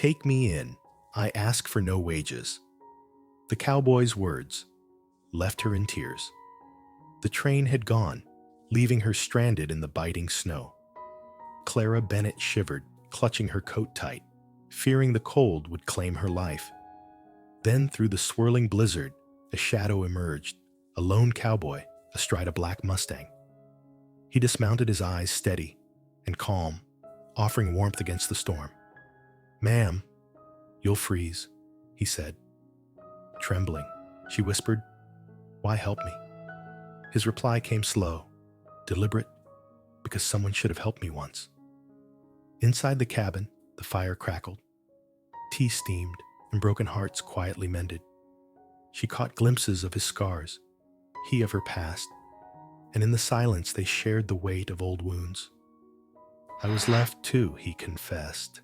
Take me in. I ask for no wages. The cowboy's words left her in tears. The train had gone, leaving her stranded in the biting snow. Clara Bennett shivered, clutching her coat tight, fearing the cold would claim her life. Then through the swirling blizzard, a shadow emerged, a lone cowboy astride a black Mustang. He dismounted, his eyes steady and calm, offering warmth against the storm. "Ma'am, you'll freeze," he said. Trembling, she whispered, "Why help me?" His reply came slow, deliberate, because someone should have helped me once. Inside the cabin, the fire crackled. Tea steamed, and broken hearts quietly mended. She caught glimpses of his scars, he of her past, and in the silence they shared the weight of old wounds. "I was left too," he confessed.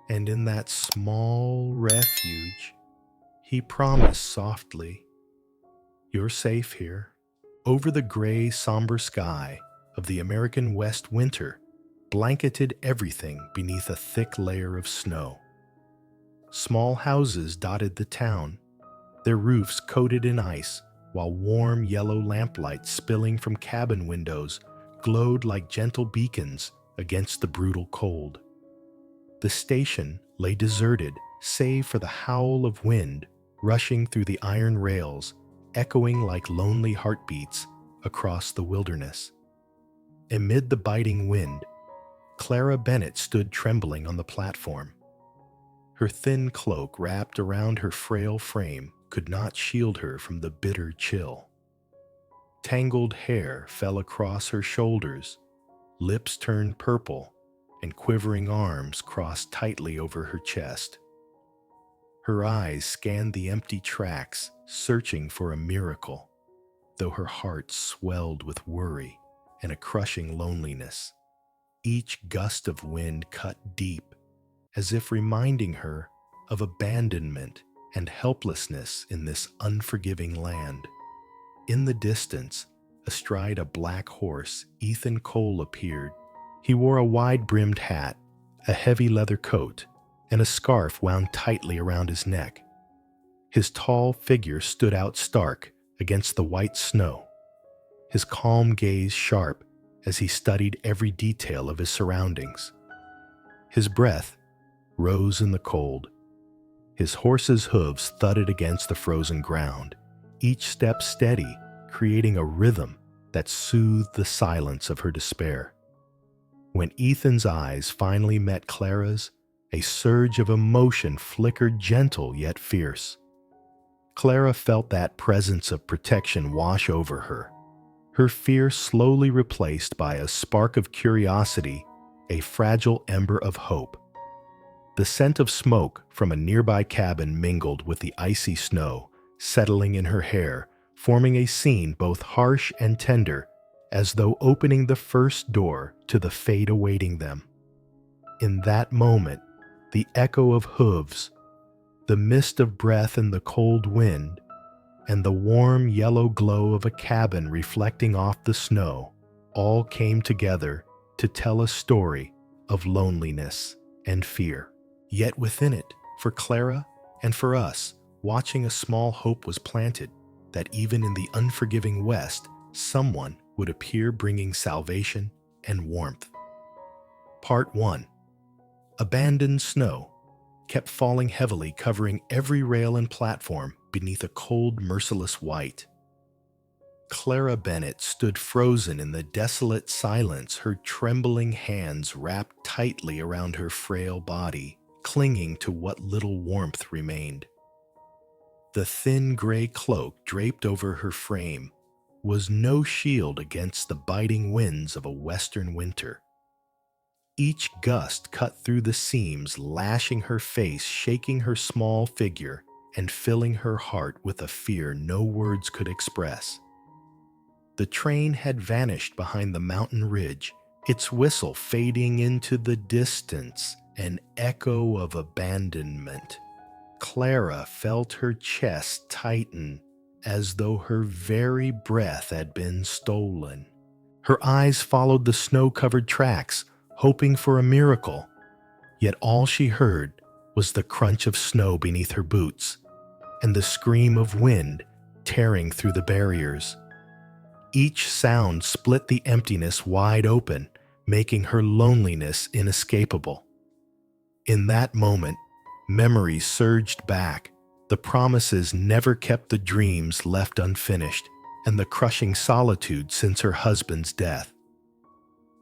"And in that small refuge," he promised softly, "you're safe here." Over the gray, somber sky of the American West winter blanketed everything beneath a thick layer of snow. Small houses dotted the town, their roofs coated in ice, while warm yellow lamplight spilling from cabin windows glowed like gentle beacons against the brutal cold. The station lay deserted, save for the howl of wind rushing through the iron rails, echoing like lonely heartbeats across the wilderness. Amid the biting wind, Clara Bennett stood trembling on the platform. Her thin cloak wrapped around her frail frame could not shield her from the bitter chill. Tangled hair fell across her shoulders, lips turned purple, and quivering arms crossed tightly over her chest. Her eyes scanned the empty tracks, searching for a miracle, though her heart swelled with worry and a crushing loneliness. Each gust of wind cut deep, as if reminding her of abandonment and helplessness in this unforgiving land. In the distance, astride a black horse, Ethan Cole appeared. He wore a wide-brimmed hat, a heavy leather coat, and a scarf wound tightly around his neck. His tall figure stood out stark against the white snow, his calm gaze sharp as he studied every detail of his surroundings. His breath rose in the cold. His horse's hooves thudded against the frozen ground, each step steady, creating a rhythm that soothed the silence of her despair. When Ethan's eyes finally met Clara's, a surge of emotion flickered, gentle yet fierce. Clara felt that presence of protection wash over her, her fear slowly replaced by a spark of curiosity, a fragile ember of hope. The scent of smoke from a nearby cabin mingled with the icy snow, settling in her hair, forming a scene both harsh and tender, as though opening the first door to the fate awaiting them. In that moment, the echo of hooves, the mist of breath in the cold wind, and the warm yellow glow of a cabin reflecting off the snow all came together to tell a story of loneliness and fear. Yet within it, for Clara and for us, watching, a small hope was planted that even in the unforgiving West, someone would appear bringing salvation and warmth. Part 1. Abandoned snow kept falling heavily, covering every rail and platform beneath a cold, merciless white. Clara Bennett stood frozen in the desolate silence, her trembling hands wrapped tightly around her frail body, clinging to what little warmth remained. The thin gray cloak draped over her frame was no shield against the biting winds of a western winter. Each gust cut through the seams, lashing her face, shaking her small figure, and filling her heart with a fear no words could express. The train had vanished behind the mountain ridge, its whistle fading into the distance, an echo of abandonment. Clara felt her chest tighten as though her very breath had been stolen. Her eyes followed the snow-covered tracks, hoping for a miracle. Yet all she heard was the crunch of snow beneath her boots and the scream of wind tearing through the barriers. Each sound split the emptiness wide open, making her loneliness inescapable. In that moment, memories surged back, the promises never kept, the dreams left unfinished, and the crushing solitude since her husband's death.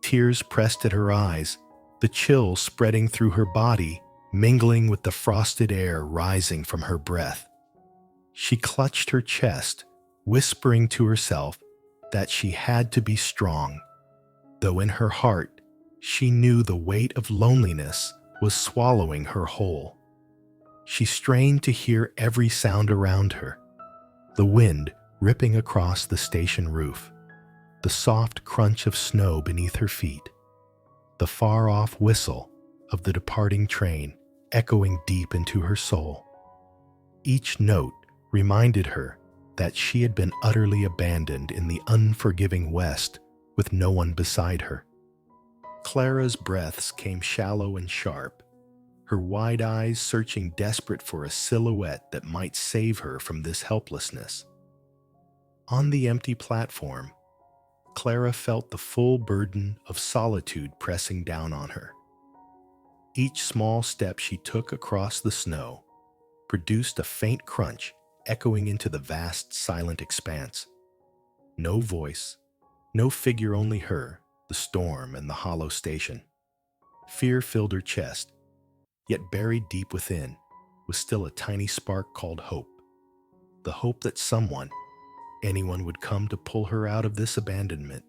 Tears pressed at her eyes, the chill spreading through her body, mingling with the frosted air rising from her breath. She clutched her chest, whispering to herself that she had to be strong, though in her heart she knew the weight of loneliness was swallowing her whole. She strained to hear every sound around her, the wind ripping across the station roof, the soft crunch of snow beneath her feet, the far-off whistle of the departing train echoing deep into her soul. Each note reminded her that she had been utterly abandoned in the unforgiving West with no one beside her. Clara's breaths came shallow and sharp, her wide eyes searching, desperate for a silhouette that might save her from this helplessness. On the empty platform, Clara felt the full burden of solitude pressing down on her. Each small step she took across the snow produced a faint crunch echoing into the vast, silent expanse. No voice, no figure, only her, the storm, and the hollow station. Fear filled her chest, yet buried deep within was still a tiny spark called hope. The hope that someone, anyone, would come to pull her out of this abandonment.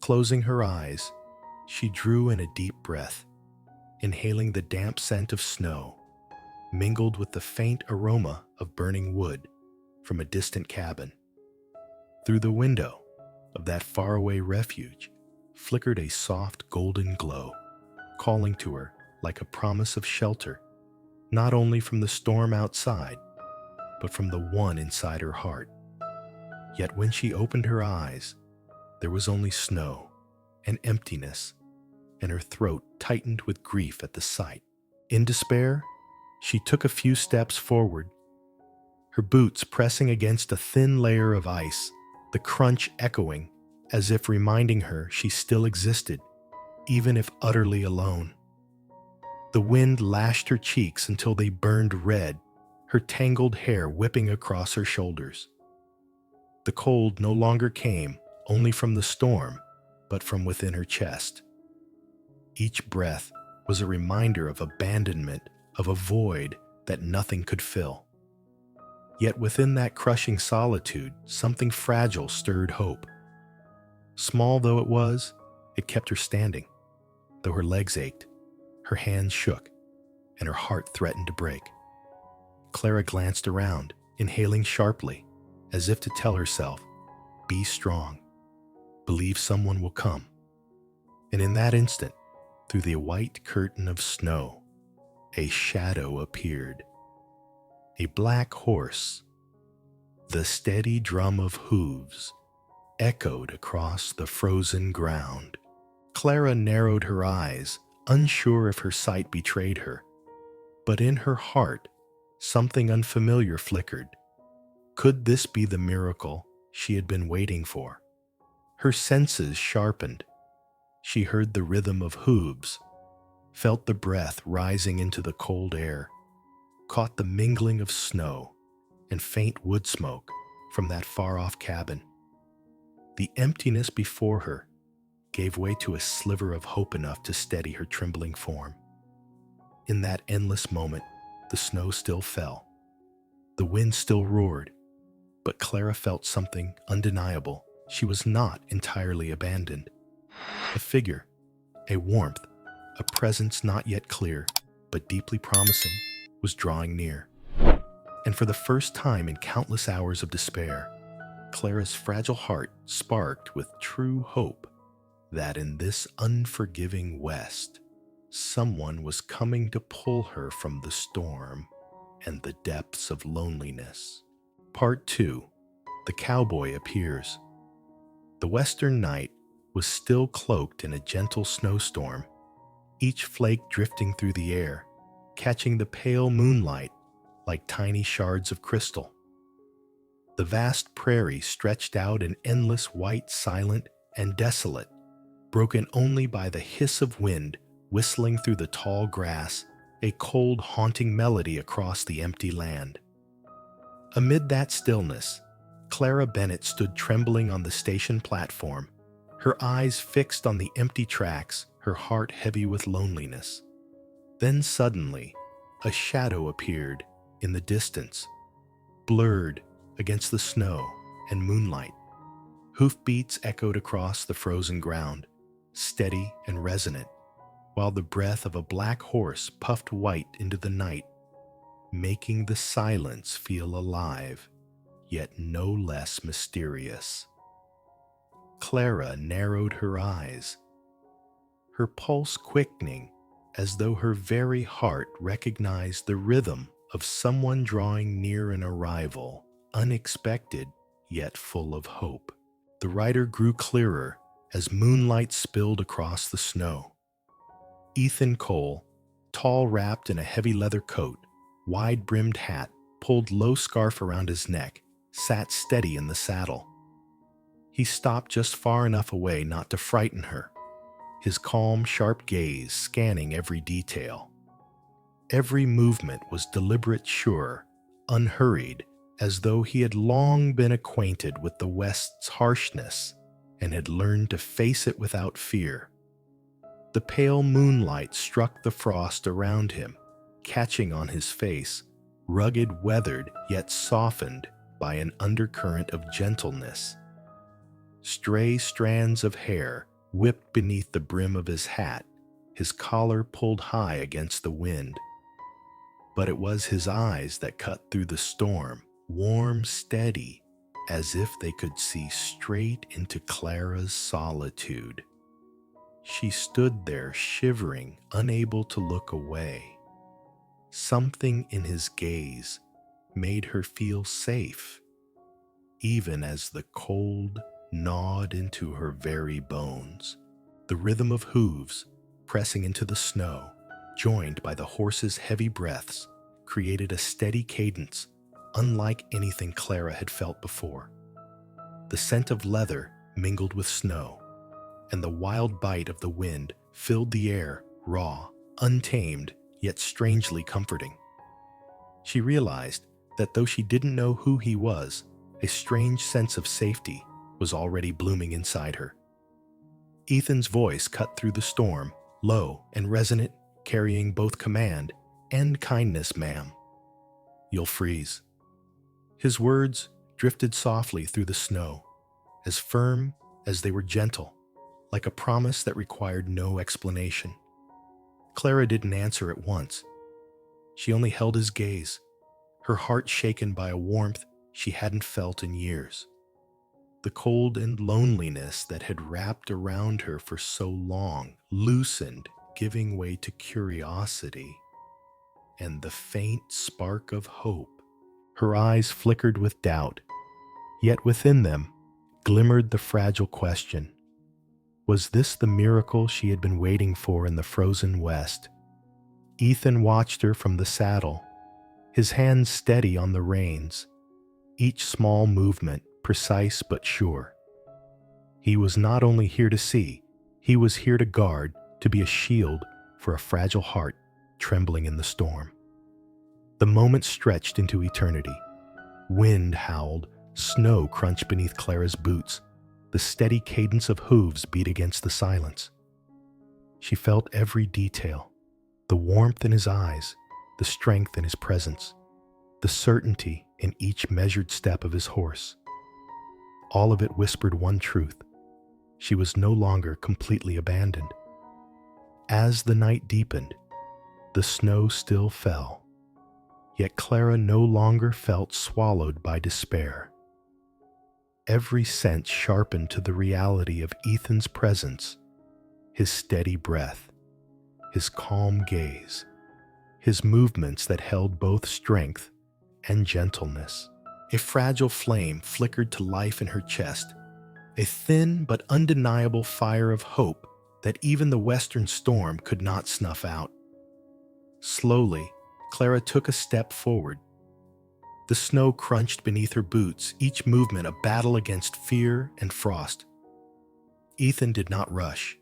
Closing her eyes, she drew in a deep breath, inhaling the damp scent of snow, mingled with the faint aroma of burning wood from a distant cabin. Through the window of that faraway refuge flickered a soft golden glow, calling to her like a promise of shelter, not only from the storm outside, but from the one inside her heart. Yet when she opened her eyes, there was only snow and emptiness, and her throat tightened with grief at the sight. In despair, she took a few steps forward, her boots pressing against a thin layer of ice, the crunch echoing as if reminding her she still existed, even if utterly alone. The wind lashed her cheeks until they burned red, her tangled hair whipping across her shoulders. The cold no longer came only from the storm, but from within her chest. Each breath was a reminder of abandonment, of a void that nothing could fill. Yet within that crushing solitude, something fragile stirred hope. Small though it was, it kept her standing, though her legs ached, her hands shook, and her heart threatened to break. Clara glanced around, inhaling sharply, as if to tell herself, "Be strong. Believe someone will come." And in that instant, through the white curtain of snow, a shadow appeared. A black horse. The steady drum of hooves echoed across the frozen ground. Clara narrowed her eyes, unsure if her sight betrayed her. But in her heart, something unfamiliar flickered. Could this be the miracle she had been waiting for? Her senses sharpened. She heard the rhythm of hooves, felt the breath rising into the cold air, caught the mingling of snow and faint wood smoke from that far-off cabin. The emptiness before her gave way to a sliver of hope enough to steady her trembling form. In that endless moment, the snow still fell. The wind still roared, but Clara felt something undeniable. She was not entirely abandoned. A figure, a warmth, a presence not yet clear, but deeply promising, was drawing near. And for the first time in countless hours of despair, Clara's fragile heart sparked with true hope that in this unforgiving West, someone was coming to pull her from the storm and the depths of loneliness. Part 2. The Cowboy Appears. The western night was still cloaked in a gentle snowstorm, each flake drifting through the air, catching the pale moonlight like tiny shards of crystal. The vast prairie stretched out in endless white, silent, and desolate, broken only by the hiss of wind whistling through the tall grass, a cold, haunting melody across the empty land. Amid that stillness, Clara Bennett stood trembling on the station platform, her eyes fixed on the empty tracks, her heart heavy with loneliness. Then suddenly, a shadow appeared in the distance, blurred against the snow and moonlight. Hoofbeats echoed across the frozen ground, steady and resonant, while the breath of a black horse puffed white into the night, making the silence feel alive, yet no less mysterious. Clara narrowed her eyes, her pulse quickening as though her very heart recognized the rhythm of someone drawing near an arrival, unexpected yet full of hope. The rider grew clearer as moonlight spilled across the snow. Ethan Cole, tall, wrapped in a heavy leather coat, wide-brimmed hat, pulled low scarf around his neck, sat steady in the saddle. He stopped just far enough away not to frighten her, his calm, sharp gaze scanning every detail. Every movement was deliberate, sure, unhurried, as though he had long been acquainted with the West's harshness and had learned to face it without fear. The pale moonlight struck the frost around him, catching on his face, rugged, weathered, yet softened by an undercurrent of gentleness. Stray strands of hair whipped beneath the brim of his hat, his collar pulled high against the wind. But it was his eyes that cut through the storm, warm, steady, as if they could see straight into Clara's solitude. She stood there shivering, unable to look away. Something in his gaze made her feel safe, even as the cold gnawed into her very bones. The rhythm of hooves pressing into the snow, joined by the horse's heavy breaths, created a steady cadence unlike anything Clara had felt before. The scent of leather mingled with snow, and the wild bite of the wind filled the air, raw, untamed, yet strangely comforting. She realized that though she didn't know who he was, a strange sense of safety was already blooming inside her. Ethan's voice cut through the storm, low and resonant, carrying both command and kindness. "Ma'am, you'll freeze." His words drifted softly through the snow, as firm as they were gentle, like a promise that required no explanation. Clara didn't answer at once. She only held his gaze, her heart shaken by a warmth she hadn't felt in years. The cold and loneliness that had wrapped around her for so long loosened, giving way to curiosity and the faint spark of hope. Her eyes flickered with doubt, yet within them glimmered the fragile question: was this the miracle she had been waiting for in the frozen West? Ethan watched her from the saddle, his hands steady on the reins, each small movement precise but sure. He was not only here to see, he was here to guard, to be a shield for a fragile heart trembling in the storm. The moment stretched into eternity. Wind howled, snow crunched beneath Clara's boots. The steady cadence of hooves beat against the silence. She felt every detail, the warmth in his eyes, the strength in his presence, the certainty in each measured step of his horse. All of it whispered one truth: she was no longer completely abandoned. As the night deepened, the snow still fell, yet Clara no longer felt swallowed by despair. Every sense sharpened to the reality of Ethan's presence, his steady breath, his calm gaze, his movements that held both strength and gentleness. A fragile flame flickered to life in her chest, a thin but undeniable fire of hope that even the western storm could not snuff out. Slowly, Clara took a step forward. The snow crunched beneath her boots, each movement a battle against fear and frost. Ethan did not rush.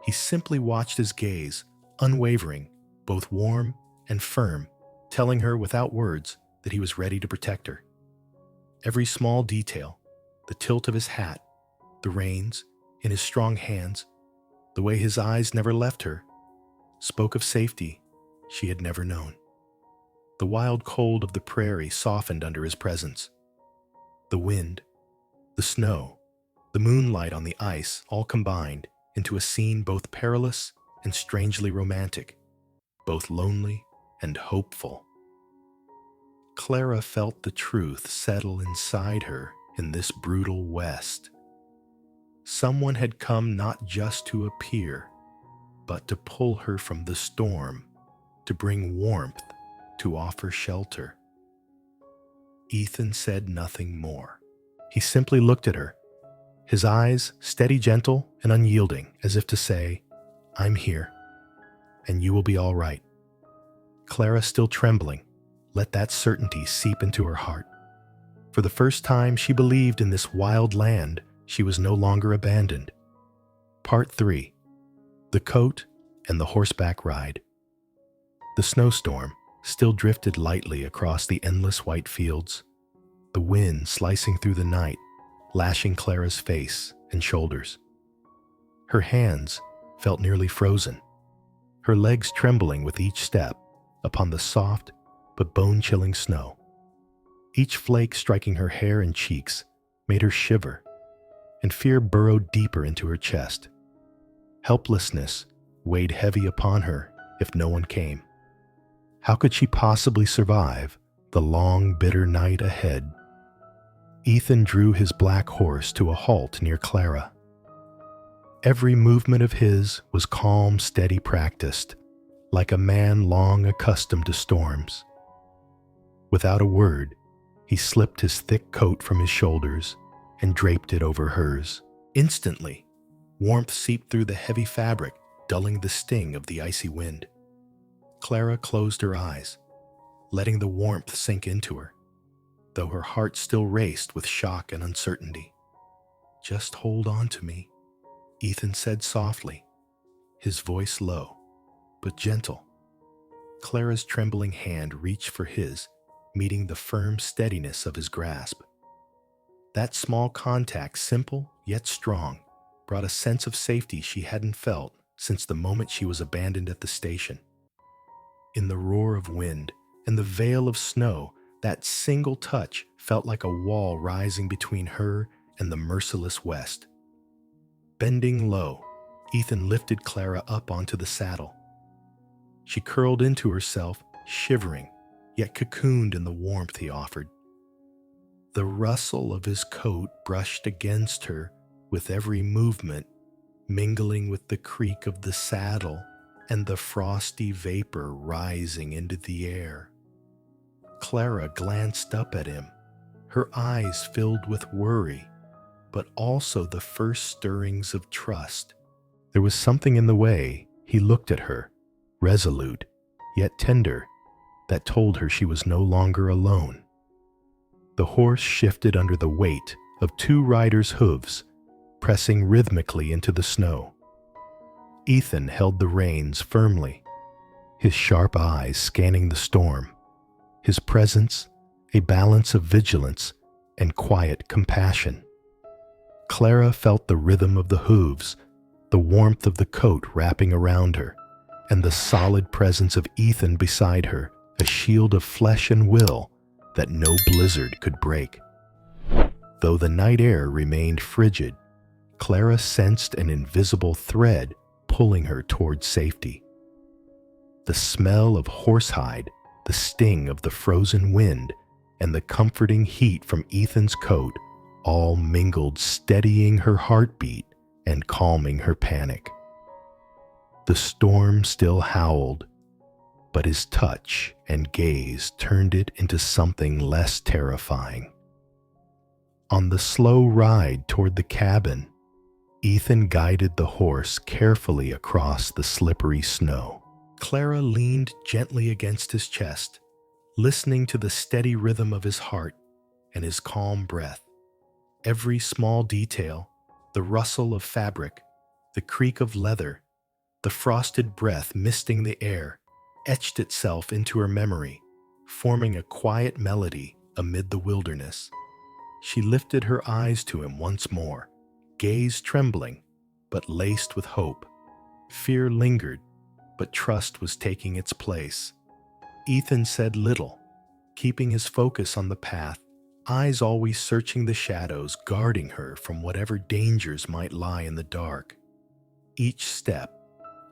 He simply watched, his gaze, unwavering, both warm and firm, telling her without words that he was ready to protect her. Every small detail, the tilt of his hat, the reins in his strong hands, the way his eyes never left her, spoke of safety she had never known. The wild cold of the prairie softened under his presence. The wind, the snow, the moonlight on the ice all combined into a scene both perilous and strangely romantic, both lonely and hopeful. Clara felt the truth settle inside her in this brutal West. Someone had come not just to appear, but to pull her from the storm, to bring warmth, to offer shelter. Ethan said nothing more. He simply looked at her, his eyes steady, gentle, and unyielding, as if to say, "I'm here, and you will be all right." Clara, still trembling, let that certainty seep into her heart. For the first time, she believed in this wild land she was no longer abandoned. Part 3. The Coat and the Horseback Ride. The snowstorm still drifted lightly across the endless white fields, the wind slicing through the night, lashing Clara's face and shoulders. Her hands felt nearly frozen, her legs trembling with each step upon the soft but bone-chilling snow. Each flake striking her hair and cheeks made her shiver, and fear burrowed deeper into her chest. Helplessness weighed heavy upon her if no one came. How could she possibly survive the long, bitter night ahead? Ethan drew his black horse to a halt near Clara. Every movement of his was calm, steady, practiced, like a man long accustomed to storms. Without a word, he slipped his thick coat from his shoulders and draped it over hers. Instantly, warmth seeped through the heavy fabric, dulling the sting of the icy wind. Clara closed her eyes, letting the warmth sink into her, though her heart still raced with shock and uncertainty. "Just hold on to me," Ethan said softly, his voice low but gentle. Clara's trembling hand reached for his, meeting the firm steadiness of his grasp. That small contact, simple yet strong, brought a sense of safety she hadn't felt since the moment she was abandoned at the station. In the roar of wind and the veil of snow, that single touch felt like a wall rising between her and the merciless West. Bending low, Ethan lifted Clara up onto the saddle. She curled into herself, shivering, yet cocooned in the warmth he offered. The rustle of his coat brushed against her with every movement, mingling with the creak of the saddle and the frosty vapor rising into the air. Clara glanced up at him, her eyes filled with worry, but also the first stirrings of trust. There was something in the way he looked at her, resolute, yet tender, that told her she was no longer alone. The horse shifted under the weight of two riders' hooves, pressing rhythmically into the snow. Ethan held the reins firmly, his sharp eyes scanning the storm, his presence a balance of vigilance and quiet compassion. Clara felt the rhythm of the hooves, the warmth of the coat wrapping around her, and the solid presence of Ethan beside her, a shield of flesh and will that no blizzard could break. Though the night air remained frigid, Clara sensed an invisible thread pulling her toward safety. The smell of horsehide, the sting of the frozen wind, and the comforting heat from Ethan's coat all mingled, steadying her heartbeat and calming her panic. The storm still howled, but his touch and gaze turned it into something less terrifying. On the slow ride toward the cabin, Ethan guided the horse carefully across the slippery snow. Clara leaned gently against his chest, listening to the steady rhythm of his heart and his calm breath. Every small detail, the rustle of fabric, the creak of leather, the frosted breath misting the air, etched itself into her memory, forming a quiet melody amid the wilderness. She lifted her eyes to him once more, gaze trembling, but laced with hope. Fear lingered, but trust was taking its place. Ethan said little, keeping his focus on the path, eyes always searching the shadows, guarding her from whatever dangers might lie in the dark. Each step,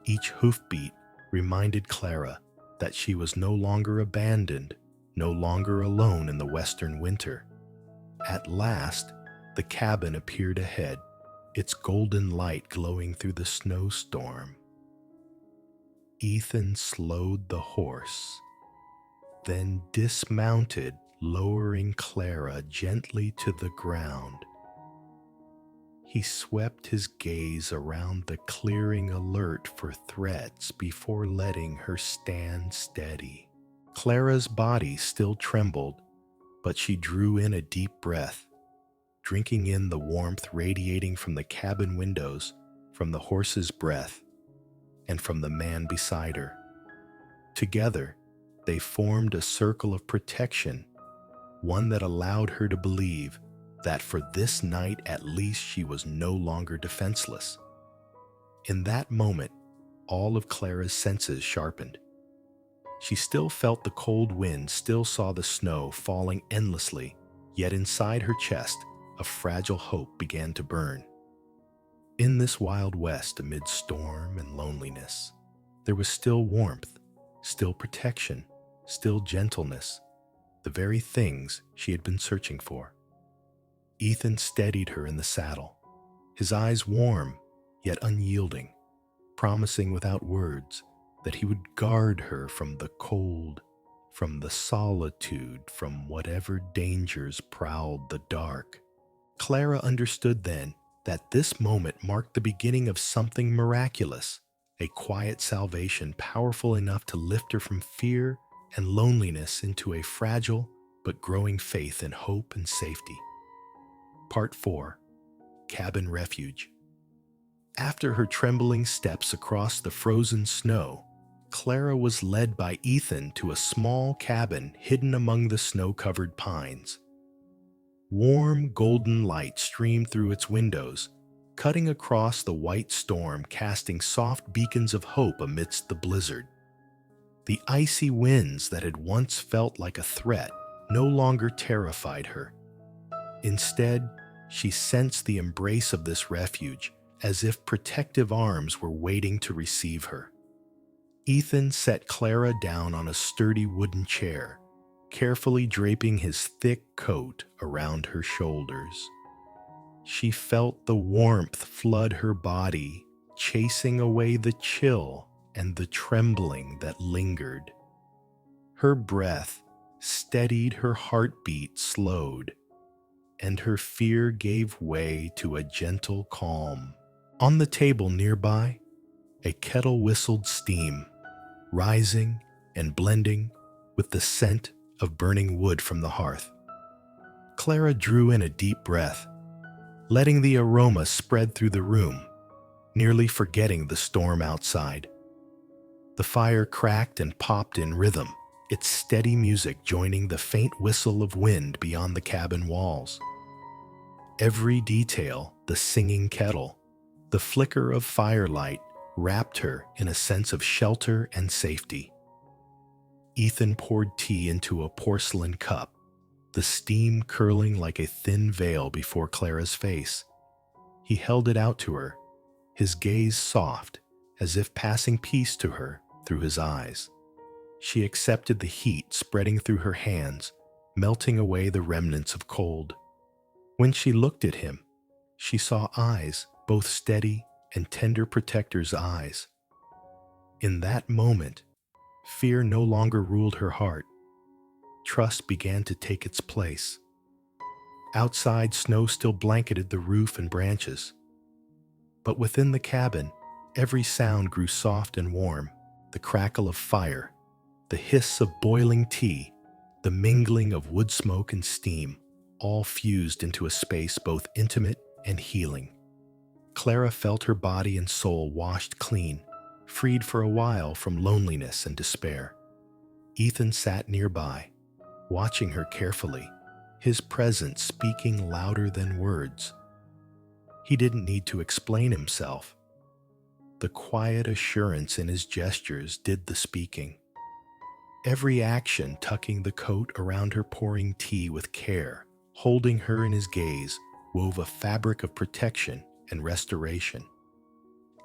each hoofbeat reminded Clara that she was no longer abandoned, no longer alone in the western winter. At last, the cabin appeared ahead, its golden light glowing through the snowstorm. Ethan slowed the horse, then dismounted, lowering Clara gently to the ground. He swept his gaze around the clearing, alert for threats before letting her stand steady. Clara's body still trembled, but she drew in a deep breath, drinking in the warmth radiating from the cabin windows, from the horse's breath, and from the man beside her. Together, they formed a circle of protection, one that allowed her to believe that for this night at least she was no longer defenseless. In that moment, all of Clara's senses sharpened. She still felt the cold wind, still saw the snow falling endlessly, yet inside her chest, a fragile hope began to burn. In this wild west, amid storm and loneliness, there was still warmth, still protection, still gentleness, the very things she had been searching for. Ethan steadied her in the saddle, his eyes warm yet unyielding, promising without words that he would guard her from the cold, from the solitude, from whatever dangers prowled the dark. Clara understood then that this moment marked the beginning of something miraculous, a quiet salvation powerful enough to lift her from fear and loneliness into a fragile but growing faith in hope and safety. Part 4. Cabin Refuge. After her trembling steps across the frozen snow, Clara was led by Ethan to a small cabin hidden among the snow-covered pines. Warm, golden light streamed through its windows, cutting across the white storm, casting soft beacons of hope amidst the blizzard. The icy winds that had once felt like a threat no longer terrified her. Instead, she sensed the embrace of this refuge, as if protective arms were waiting to receive her. Ethan set Clara down on a sturdy wooden chair, carefully draping his thick coat around her shoulders. She felt the warmth flood her body, chasing away the chill and the trembling that lingered. Her breath steadied, her heartbeat slowed, and her fear gave way to a gentle calm. On the table nearby, a kettle whistled steam, rising and blending with the scent of burning wood from the hearth. Clara drew in a deep breath, letting the aroma spread through the room, nearly forgetting the storm outside. The fire cracked and popped in rhythm, its steady music joining the faint whistle of wind beyond the cabin walls. Every detail, the singing kettle, the flicker of firelight, wrapped her in a sense of shelter and safety. Ethan poured tea into a porcelain cup, the steam curling like a thin veil before Clara's face. He held it out to her, his gaze soft, as if passing peace to her through his eyes. She accepted the heat spreading through her hands, melting away the remnants of cold. When she looked at him, she saw eyes, both steady and tender protector's eyes. In that moment, fear no longer ruled her heart. Trust began to take its place. Outside, snow still blanketed the roof and branches. But within the cabin, every sound grew soft and warm. The crackle of fire, the hiss of boiling tea, the mingling of wood smoke and steam, all fused into a space both intimate and healing. Clara felt her body and soul washed clean, freed for a while from loneliness and despair. Ethan sat nearby, watching her carefully, his presence speaking louder than words. He didn't need to explain himself. The quiet assurance in his gestures did the speaking. Every action tucking the coat around her, pouring tea with care, holding her in his gaze, wove a fabric of protection and restoration.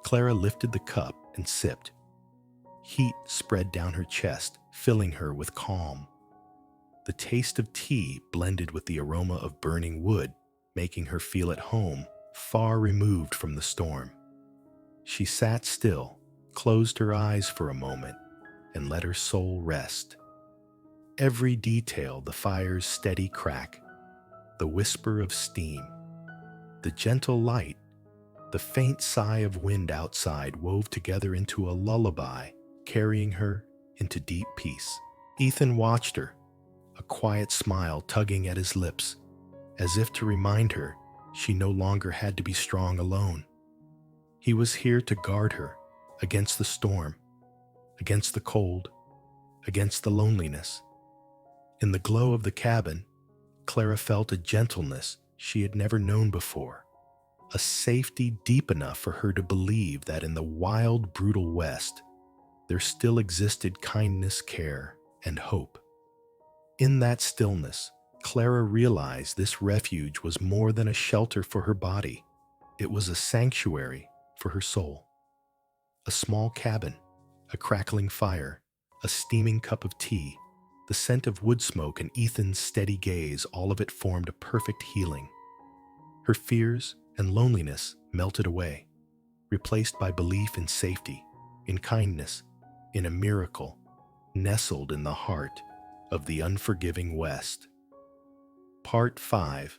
Clara lifted the cup and sipped. Heat spread down her chest, filling her with calm. The taste of tea blended with the aroma of burning wood, making her feel at home, far removed from the storm. She sat still, closed her eyes for a moment, and let her soul rest. Every detail, the fire's steady crack, the whisper of steam, the gentle light, the faint sigh of wind outside wove together into a lullaby, carrying her into deep peace. Ethan watched her, a quiet smile tugging at his lips, as if to remind her she no longer had to be strong alone. He was here to guard her against the storm, against the cold, against the loneliness. In the glow of the cabin, Clara felt a gentleness she had never known before, a safety deep enough for her to believe that in the wild, brutal West, there still existed kindness, care, and hope. In that stillness, Clara realized this refuge was more than a shelter for her body. It was a sanctuary for her soul. A small cabin, a crackling fire, a steaming cup of tea, the scent of wood smoke and Ethan's steady gaze, all of it formed a perfect healing. Her fears and loneliness melted away, replaced by belief in safety, in kindness, in a miracle, nestled in the heart of the unforgiving West. Part 5.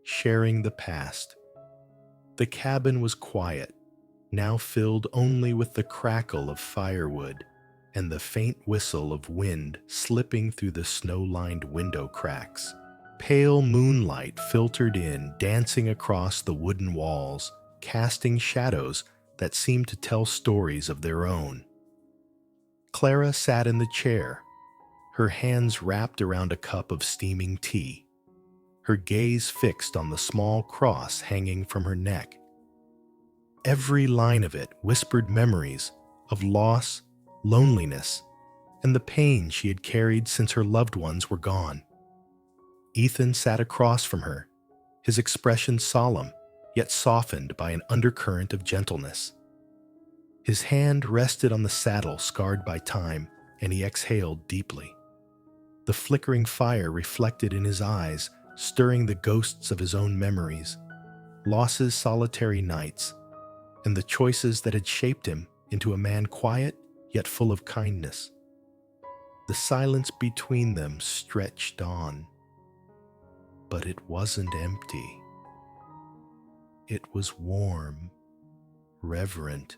Sharing the Past. The cabin was quiet, now filled only with the crackle of firewood and the faint whistle of wind slipping through the snow-lined window cracks. Pale moonlight filtered in, dancing across the wooden walls, casting shadows that seemed to tell stories of their own. Clara sat in the chair, her hands wrapped around a cup of steaming tea, her gaze fixed on the small cross hanging from her neck. Every line of it whispered memories of loss, loneliness, and the pain she had carried since her loved ones were gone. Ethan sat across from her, his expression solemn, yet softened by an undercurrent of gentleness. His hand rested on the saddle scarred by time, and he exhaled deeply. The flickering fire reflected in his eyes, stirring the ghosts of his own memories, losses, solitary nights, and the choices that had shaped him into a man quiet yet full of kindness. The silence between them stretched on, but it wasn't empty. It was warm, reverent,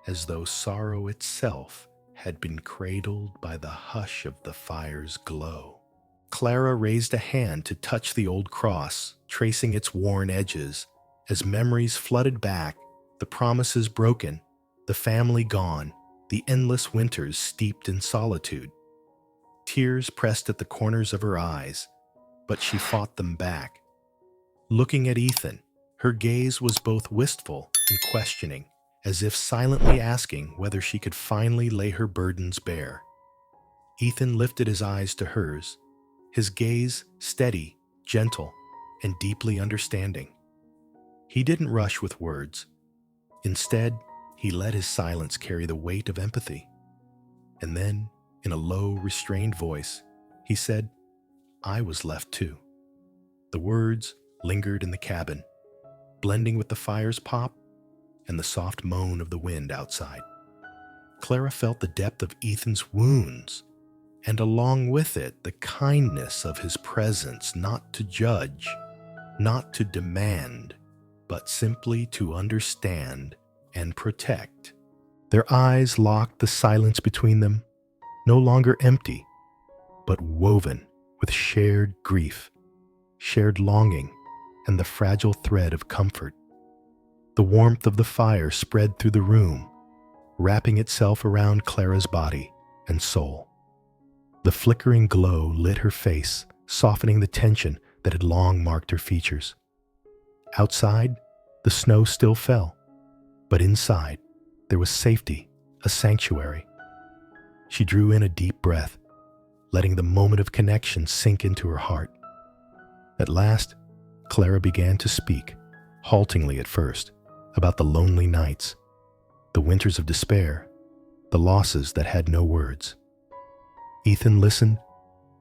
as though sorrow itself had been cradled by the hush of the fire's glow. Clara raised a hand to touch the old cross, tracing its worn edges, as memories flooded back, the promises broken, the family gone, the endless winters steeped in solitude. Tears pressed at the corners of her eyes, but she fought them back. Looking at Ethan, her gaze was both wistful and questioning, as if silently asking whether she could finally lay her burdens bare. Ethan lifted his eyes to hers, his gaze steady, gentle, and deeply understanding. He didn't rush with words. Instead, he let his silence carry the weight of empathy. And then, in a low, restrained voice, he said, "I was left too." The words lingered in the cabin, blending with the fire's pop and the soft moan of the wind outside. Clara felt the depth of Ethan's wounds, and along with it, the kindness of his presence, not to judge, not to demand, but simply to understand and protect. Their eyes locked, the silence between them, no longer empty, but woven with shared grief, shared longing, and the fragile thread of comfort. The warmth of the fire spread through the room, wrapping itself around Clara's body and soul. The flickering glow lit her face, softening the tension that had long marked her features. Outside, the snow still fell, but inside, there was safety, a sanctuary. She drew in a deep breath, letting the moment of connection sink into her heart. At last, Clara began to speak, haltingly at first, about the lonely nights, the winters of despair, the losses that had no words. Ethan listened,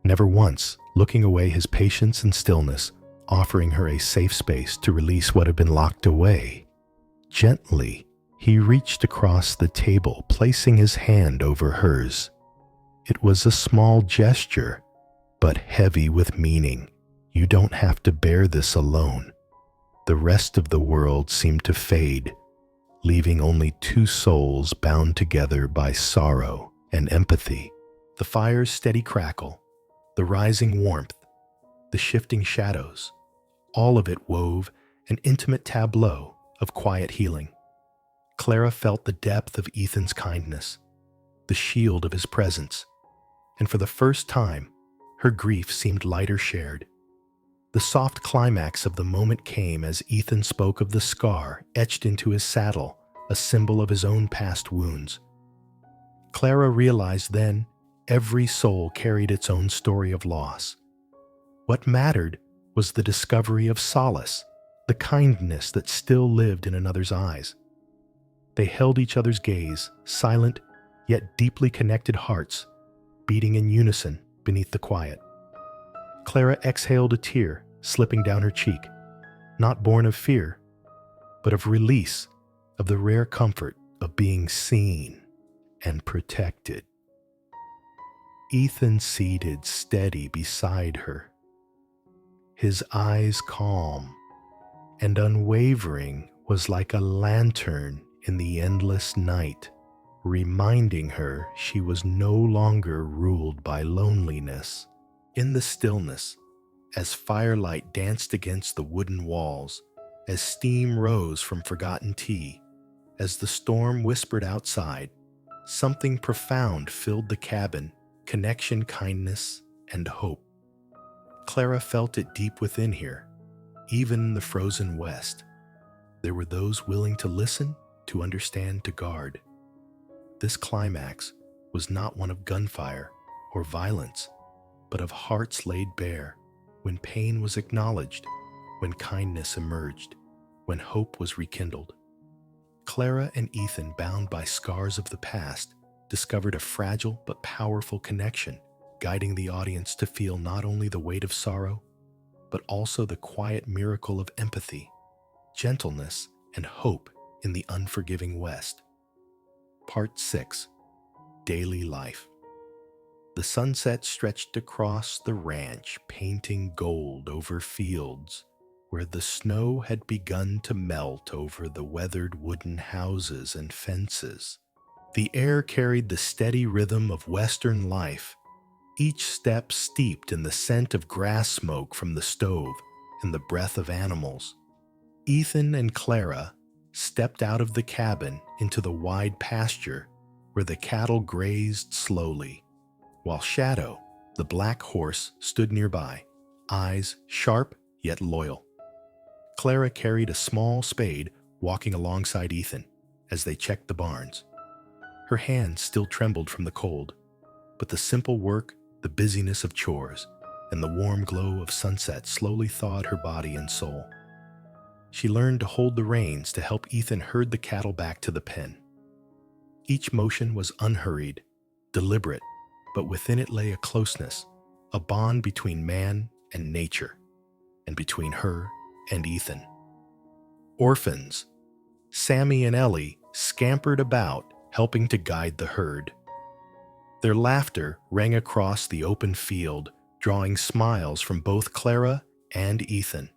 never once looking away, his patience and stillness offering her a safe space to release what had been locked away. Gently, he reached across the table, placing his hand over hers. It was a small gesture, but heavy with meaning. You don't have to bear this alone. The rest of the world seemed to fade, leaving only two souls bound together by sorrow and empathy. The fire's steady crackle, the rising warmth, the shifting shadows, all of it wove an intimate tableau of quiet healing. Clara felt the depth of Ethan's kindness, the shield of his presence, and for the first time, her grief seemed lighter shared. The soft climax of the moment came as Ethan spoke of the scar etched into his saddle, a symbol of his own past wounds. Clara realized then every soul carried its own story of loss. What mattered was the discovery of solace, the kindness that still lived in another's eyes. They held each other's gaze, silent yet deeply connected hearts, beating in unison beneath the quiet. Clara exhaled a tear, slipping down her cheek, not born of fear, but of release, of the rare comfort of being seen and protected. Ethan seated steady beside her, his eyes calm and unwavering, was like a lantern in the endless night, reminding her she was no longer ruled by loneliness. In the stillness, as firelight danced against the wooden walls, as steam rose from forgotten tea, as the storm whispered outside, something profound filled the cabin, connection, kindness, and hope. Clara felt it deep within here, even in the frozen West. There were those willing to listen, to understand, to guard. This climax was not one of gunfire or violence, but of hearts laid bare, when pain was acknowledged, when kindness emerged, when hope was rekindled. Clara and Ethan, bound by scars of the past, discovered a fragile but powerful connection, guiding the audience to feel not only the weight of sorrow, but also the quiet miracle of empathy, gentleness, and hope in the unforgiving West. Part 6. Daily Life. The sunset stretched across the ranch, painting gold over fields where the snow had begun to melt over the weathered wooden houses and fences. The air carried the steady rhythm of Western life, each step steeped in the scent of grass smoke from the stove and the breath of animals. Ethan and Clara stepped out of the cabin into the wide pasture where the cattle grazed slowly, while Shadow, the black horse, stood nearby, eyes sharp yet loyal. Clara carried a small spade, walking alongside Ethan as they checked the barns. Her hands still trembled from the cold, but the simple work, the busyness of chores, and the warm glow of sunset slowly thawed her body and soul. She learned to hold the reins to help Ethan herd the cattle back to the pen. Each motion was unhurried, deliberate, but within it lay a closeness, a bond between man and nature, and between her and Ethan. Orphans, Sammy and Ellie, scampered about, helping to guide the herd. Their laughter rang across the open field, drawing smiles from both Clara and Ethan.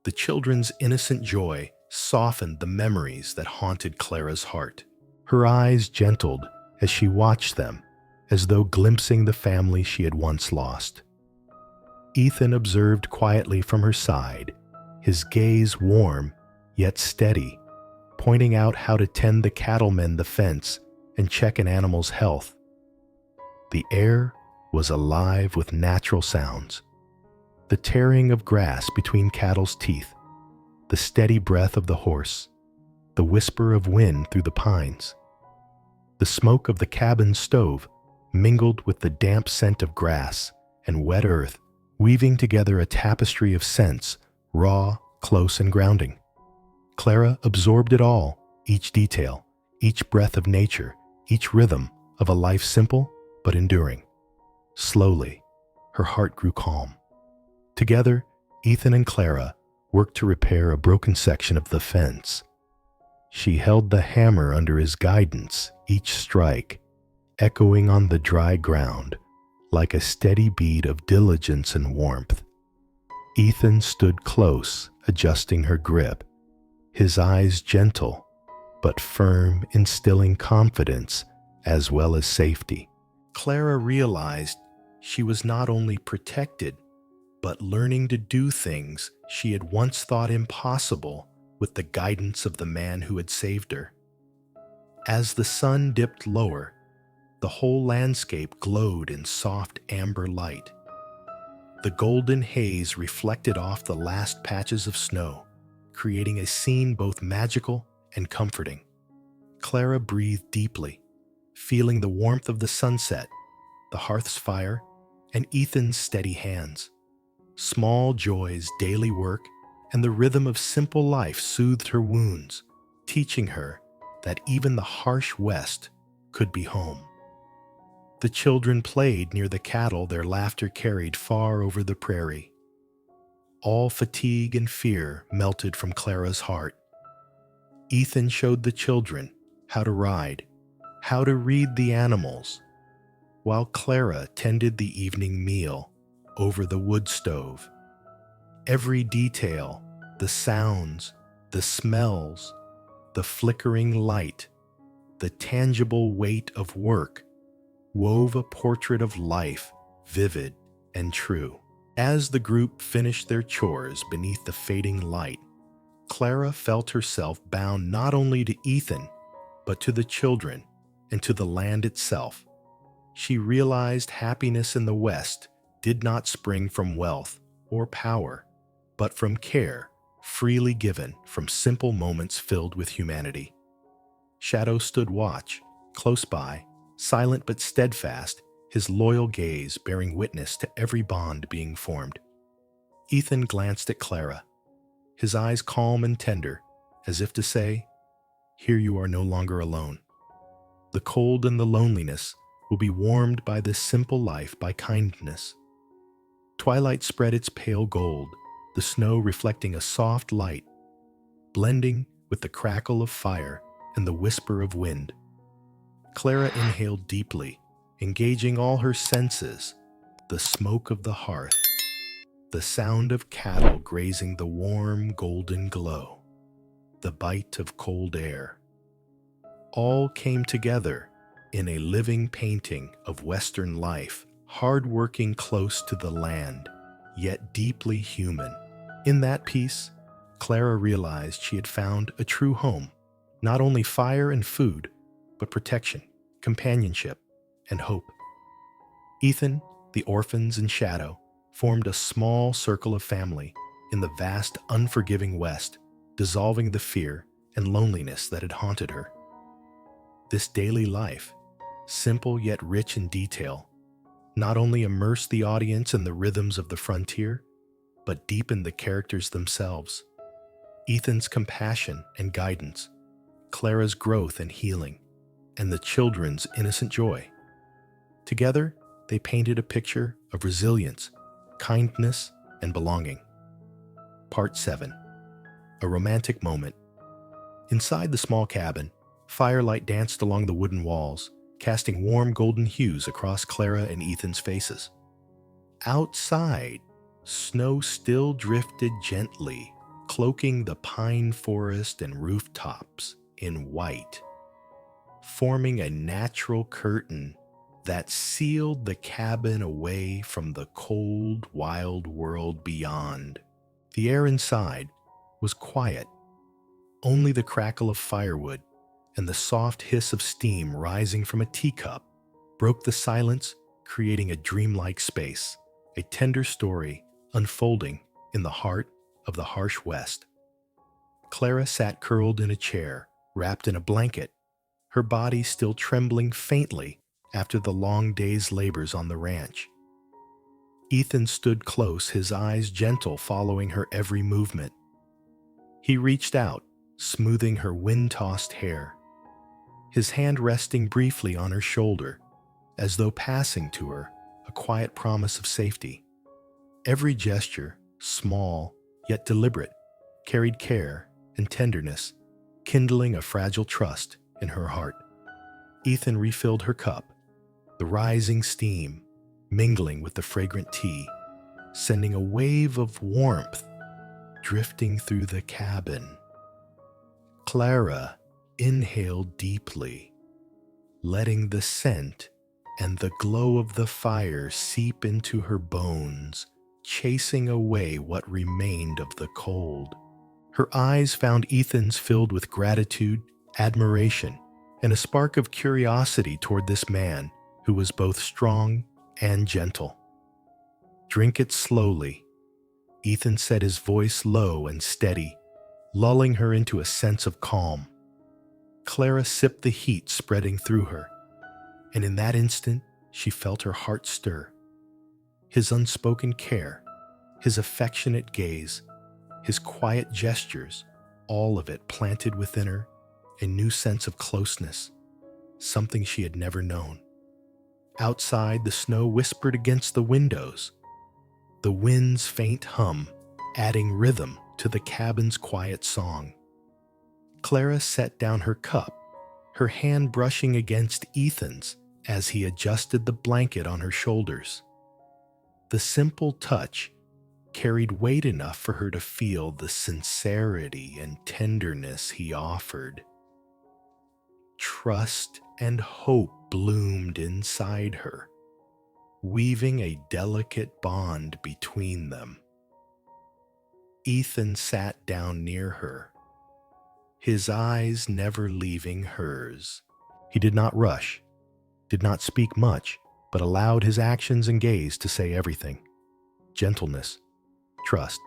The children's innocent joy softened the memories that haunted Clara's heart. Her eyes gentled as she watched them, as though glimpsing the family she had once lost. Ethan observed quietly from her side, his gaze warm yet steady, pointing out how to tend the cattlemen the fence and check an animal's health. The air was alive with natural sounds. The tearing of grass between cattle's teeth, the steady breath of the horse, the whisper of wind through the pines. The smoke of the cabin stove mingled with the damp scent of grass and wet earth, weaving together a tapestry of scents, raw, close, and grounding. Clara absorbed it all, each detail, each breath of nature, each rhythm of a life simple but enduring. Slowly, her heart grew calm. Together, Ethan and Clara worked to repair a broken section of the fence. She held the hammer under his guidance, each strike echoing on the dry ground like a steady beat of diligence and warmth. Ethan stood close, adjusting her grip, his eyes gentle but firm, instilling confidence as well as safety. Clara realized she was not only protected, but learning to do things she had once thought impossible with the guidance of the man who had saved her. As the sun dipped lower, the whole landscape glowed in soft amber light. The golden haze reflected off the last patches of snow, creating a scene both magical and comforting. Clara breathed deeply, feeling the warmth of the sunset, the hearth's fire, and Ethan's steady hands. Small joys, daily work, and the rhythm of simple life soothed her wounds, teaching her that even the harsh West could be home. The children played near the cattle, their laughter carried far over the prairie. All fatigue and fear melted from Clara's heart. Ethan showed the children how to ride, how to read the animals, while Clara tended the evening meal over the wood stove. Every detail, the sounds, the smells, the flickering light, the tangible weight of work, wove a portrait of life, vivid and true. As the group finished their chores beneath the fading light, Clara felt herself bound not only to Ethan, but to the children and to the land itself. She realized happiness in the West did not spring from wealth or power, but from care freely given from simple moments filled with humanity. Shadow stood watch, close by, silent but steadfast, his loyal gaze bearing witness to every bond being formed. Ethan glanced at Clara, his eyes calm and tender, as if to say, "Here you are no longer alone. The cold and the loneliness will be warmed by this simple life by kindness." Twilight spread its pale gold, the snow reflecting a soft light, blending with the crackle of fire and the whisper of wind. Clara inhaled deeply, engaging all her senses, the smoke of the hearth, the sound of cattle grazing the warm golden glow, the bite of cold air. All came together in a living painting of Western life, hard-working close to the land, yet deeply human. In that piece, Clara realized she had found a true home, not only fire and food, but protection, companionship, and hope. Ethan, the orphans, and Shadow formed a small circle of family in the vast, unforgiving West, dissolving the fear and loneliness that had haunted her. This daily life, simple yet rich in detail, not only immersed the audience in the rhythms of the frontier, but deepened the characters themselves. Ethan's compassion and guidance, Clara's growth and healing, and the children's innocent joy. Together, they painted a picture of resilience, kindness, and belonging. Part 7. A romantic moment. Inside the small cabin, firelight danced along the wooden walls, casting warm golden hues across Clara and Ethan's faces. Outside, snow still drifted gently, cloaking the pine forest and rooftops in white, forming a natural curtain that sealed the cabin away from the cold, wild world beyond. The air inside was quiet. Only the crackle of firewood and the soft hiss of steam rising from a teacup broke the silence, creating a dreamlike space, a tender story unfolding in the heart of the harsh West. Clara sat curled in a chair, wrapped in a blanket, her body still trembling faintly after the long day's labors on the ranch. Ethan stood close, his eyes gentle, following her every movement. He reached out, smoothing her wind-tossed hair, his hand resting briefly on her shoulder, as though passing to her a quiet promise of safety. Every gesture, small yet deliberate, carried care and tenderness, kindling a fragile trust in her heart. Ethan refilled her cup, the rising steam mingling with the fragrant tea, sending a wave of warmth drifting through the cabin. Clara inhaled deeply, letting the scent and the glow of the fire seep into her bones, chasing away what remained of the cold. Her eyes found Ethan's filled with gratitude, admiration, and a spark of curiosity toward this man who was both strong and gentle. "Drink it slowly," Ethan said, his voice low and steady, lulling her into a sense of calm. Clara sipped the heat spreading through her, and in that instant she felt her heart stir. His unspoken care, his affectionate gaze, his quiet gestures, all of it planted within her a new sense of closeness, something she had never known. Outside, the snow whispered against the windows, the wind's faint hum adding rhythm to the cabin's quiet song. Clara set down her cup, her hand brushing against Ethan's as he adjusted the blanket on her shoulders. The simple touch carried weight enough for her to feel the sincerity and tenderness he offered. Trust and hope bloomed inside her, weaving a delicate bond between them. Ethan sat down near her, his eyes never leaving hers. He did not rush, did not speak much, but allowed his actions and gaze to say everything. Gentleness, trust,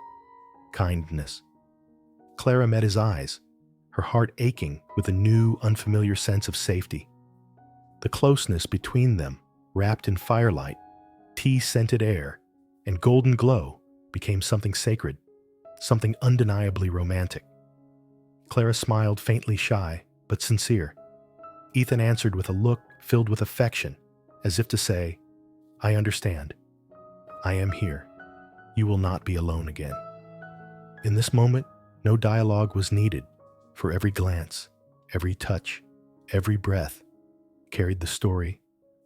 kindness. Clara met his eyes, her heart aching with a new, unfamiliar sense of safety. The closeness between them, wrapped in firelight, tea-scented air, and golden glow, became something sacred, something undeniably romantic. Clara smiled, faintly shy, but sincere. Ethan answered with a look filled with affection, as if to say, "I understand. I am here. You will not be alone again." In this moment, no dialogue was needed, for every glance, every touch, every breath carried the story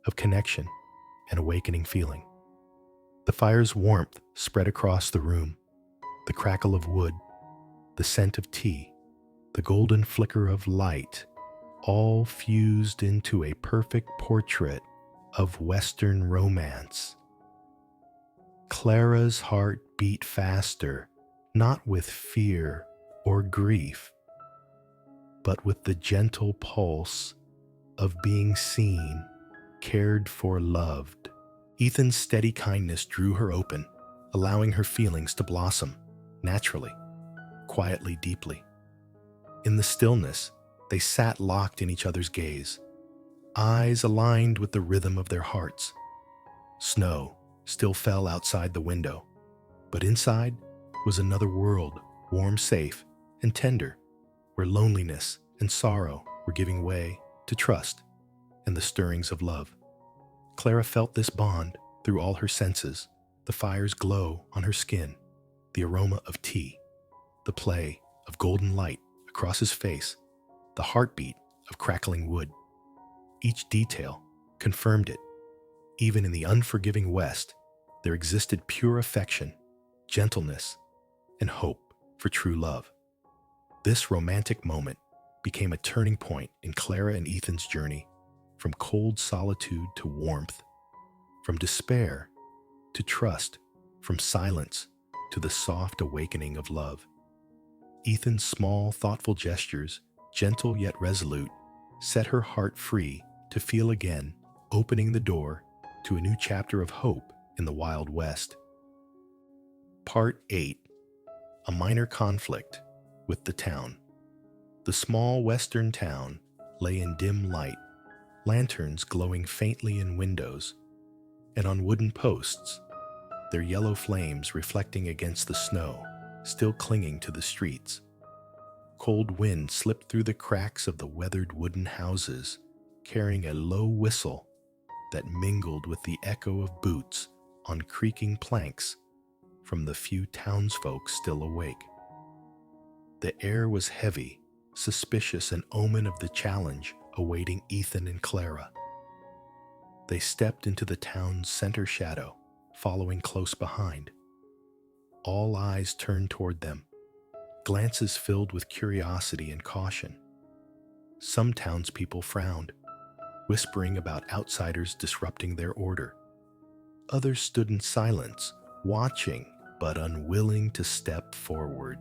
of connection and awakening feeling. The fire's warmth spread across the room, the crackle of wood, the scent of tea, the golden flicker of light, all fused into a perfect portrait of Western romance. Clara's heart beat faster, not with fear or grief, but with the gentle pulse of being seen, cared for, loved. Ethan's steady kindness drew her open, allowing her feelings to blossom naturally, quietly, deeply. In the stillness, they sat locked in each other's gaze, eyes aligned with the rhythm of their hearts. Snow still fell outside the window, but inside was another world, warm, safe, and tender, where loneliness and sorrow were giving way to trust and the stirrings of love. Clara felt this bond through all her senses, the fire's glow on her skin, the aroma of tea, the play of golden light across his face, the heartbeat of crackling wood. Each detail confirmed it. Even in the unforgiving West, there existed pure affection, gentleness, and hope. for true love. This romantic moment became a turning point in Clara and Ethan's journey, from cold solitude to warmth, from despair to trust, from silence to the soft awakening of love. Ethan's small, thoughtful gestures, gentle yet resolute, set her heart free to feel again, opening the door to a new chapter of hope in the Wild West. Part 8. A minor conflict with the town. The small western town lay in dim light, lanterns glowing faintly in windows, and on wooden posts, their yellow flames reflecting against the snow, still clinging to the streets. Cold wind slipped through the cracks of the weathered wooden houses, carrying a low whistle that mingled with the echo of boots on creaking planks from the few townsfolk still awake. The air was heavy, suspicious, an omen of the challenge awaiting Ethan and Clara. They stepped into the town's center shadow, following close behind. All eyes turned toward them, glances filled with curiosity and caution. Some townspeople frowned, whispering about outsiders disrupting their order. Others stood in silence, watching but unwilling to step forward.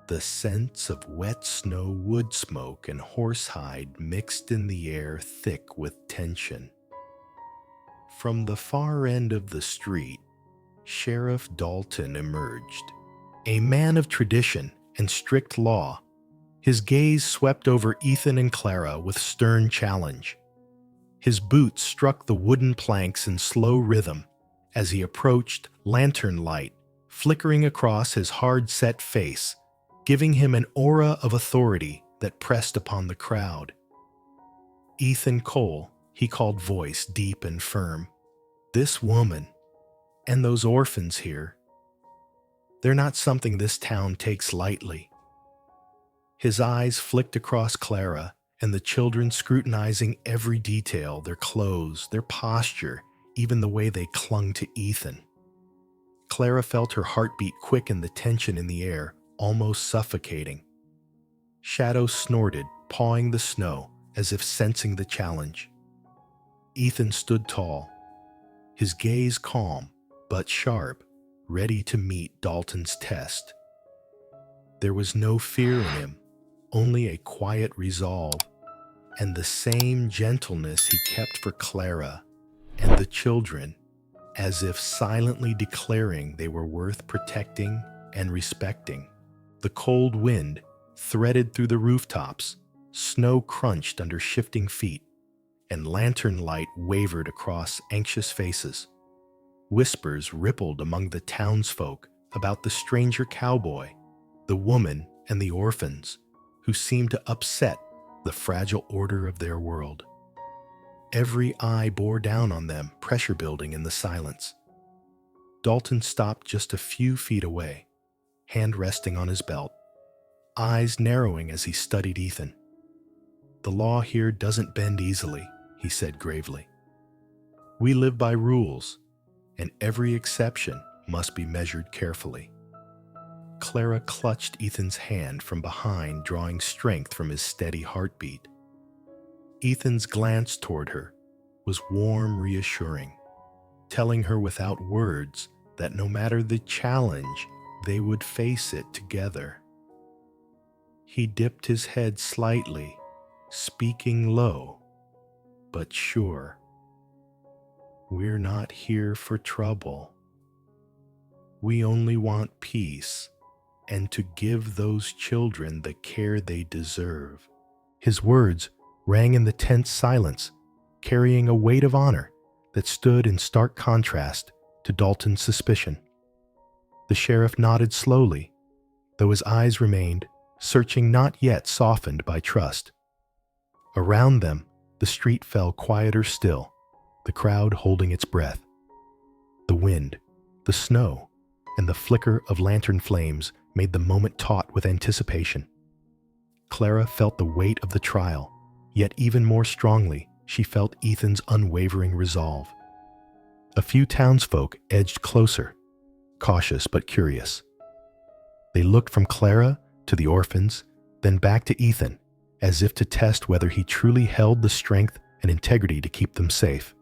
The scents of wet snow, wood smoke, and horsehide mixed in the air, thick with tension. From the far end of the street, Sheriff Dalton emerged, a man of tradition and strict law. His gaze swept over Ethan and Clara with stern challenge. His boots struck the wooden planks in slow rhythm as he approached, lantern light flickering across his hard-set face, giving him an aura of authority that pressed upon the crowd. Ethan Cole, he called, voice deep and firm. This woman, and those orphans here, they're not something this town takes lightly. His eyes flicked across Clara and the children, scrutinizing every detail, their clothes, their posture, even the way they clung to Ethan. Clara felt her heartbeat quicken, the tension in the air almost suffocating. Shadow snorted, pawing the snow as if sensing the challenge. Ethan stood tall, his gaze calm but sharp, ready to meet Dalton's test. There was no fear in him, only a quiet resolve, and the same gentleness he kept for Clara and the children, as if silently declaring they were worth protecting and respecting. The cold wind threaded through the rooftops, snow crunched under shifting feet, and lantern light wavered across anxious faces. Whispers rippled among the townsfolk about the stranger cowboy, the woman, and the orphans, who seemed to upset the fragile order of their world. Every eye bore down on them, pressure building in the silence. Dalton stopped just a few feet away, hand resting on his belt, eyes narrowing as he studied Ethan. The law here doesn't bend easily, he said gravely. We live by rules, and every exception must be measured carefully. Clara clutched Ethan's hand from behind, drawing strength from his steady heartbeat. Ethan's glance toward her was warm, reassuring, telling her without words that no matter the challenge, they would face it together. He dipped his head slightly, speaking low but sure. We're not here for trouble. We only want peace and to give those children the care they deserve. His words rang in the tense silence, carrying a weight of honor that stood in stark contrast to Dalton's suspicion. The sheriff nodded slowly, though his eyes remained searching, not yet softened by trust. Around them, the street fell quieter still, the crowd holding its breath. The wind, the snow, and the flicker of lantern flames made the moment taut with anticipation. Clara felt the weight of the trial, yet even more strongly, she felt Ethan's unwavering resolve. A few townsfolk edged closer, cautious but curious. They looked from Clara to the orphans, then back to Ethan, as if to test whether he truly held the strength and integrity to keep them safe.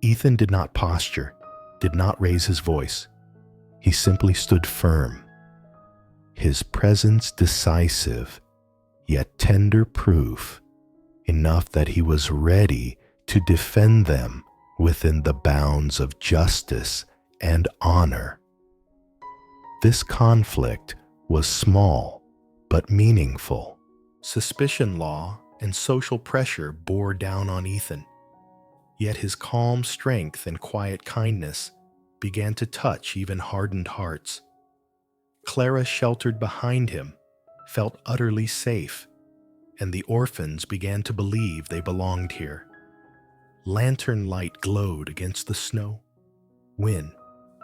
Ethan did not posture, did not raise his voice. He simply stood firm, his presence decisive, yet tender proof, enough that he was ready to defend them within the bounds of justice and honor. This conflict was small but meaningful. Suspicion law and social pressure bore down on Ethan, yet his calm strength and quiet kindness began to touch even hardened hearts. Clara sheltered behind him, felt utterly safe, and the orphans began to believe they belonged here. Lantern light glowed against the snow. Wind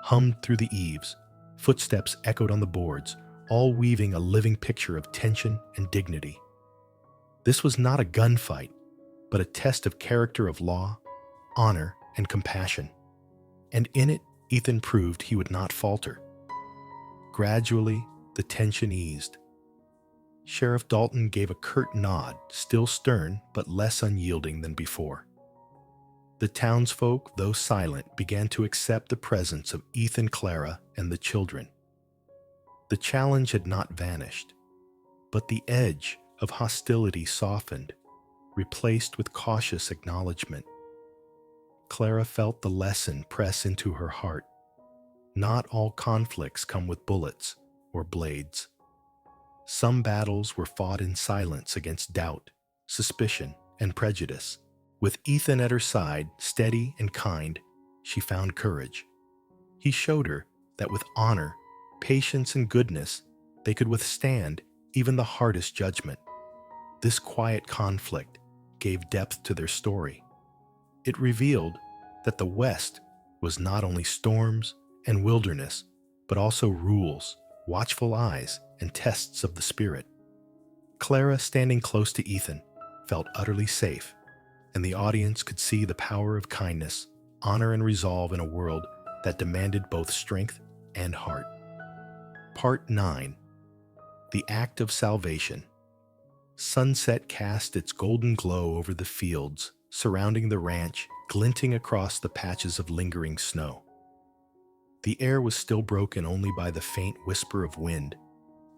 hummed through the eaves. Footsteps echoed on the boards, all weaving a living picture of tension and dignity. This was not a gunfight, but a test of character of law, honor, and compassion. And in it, Ethan proved he would not falter. Gradually, the tension eased. Sheriff Dalton gave a curt nod, still stern but less unyielding than before. The townsfolk, though silent, began to accept the presence of Ethan, Clara, and the children. The challenge had not vanished, but the edge of hostility softened, replaced with cautious acknowledgement. Clara felt the lesson press into her heart. Not all conflicts come with bullets or blades. Some battles were fought in silence against doubt, suspicion, and prejudice. With Ethan at her side, steady and kind, she found courage. He showed her that with honor, patience, and goodness, they could withstand even the hardest judgment. This quiet conflict gave depth to their story. It revealed that the West was not only storms and wilderness, but also rules, watchful eyes, and tests of the spirit. Clara, standing close to Ethan, felt utterly safe, and the audience could see the power of kindness, honor, and resolve in a world that demanded both strength and heart. Part 9. The Act of Salvation. Sunset cast its golden glow over the fields surrounding the ranch, glinting across the patches of lingering snow. The air was still broken only by the faint whisper of wind,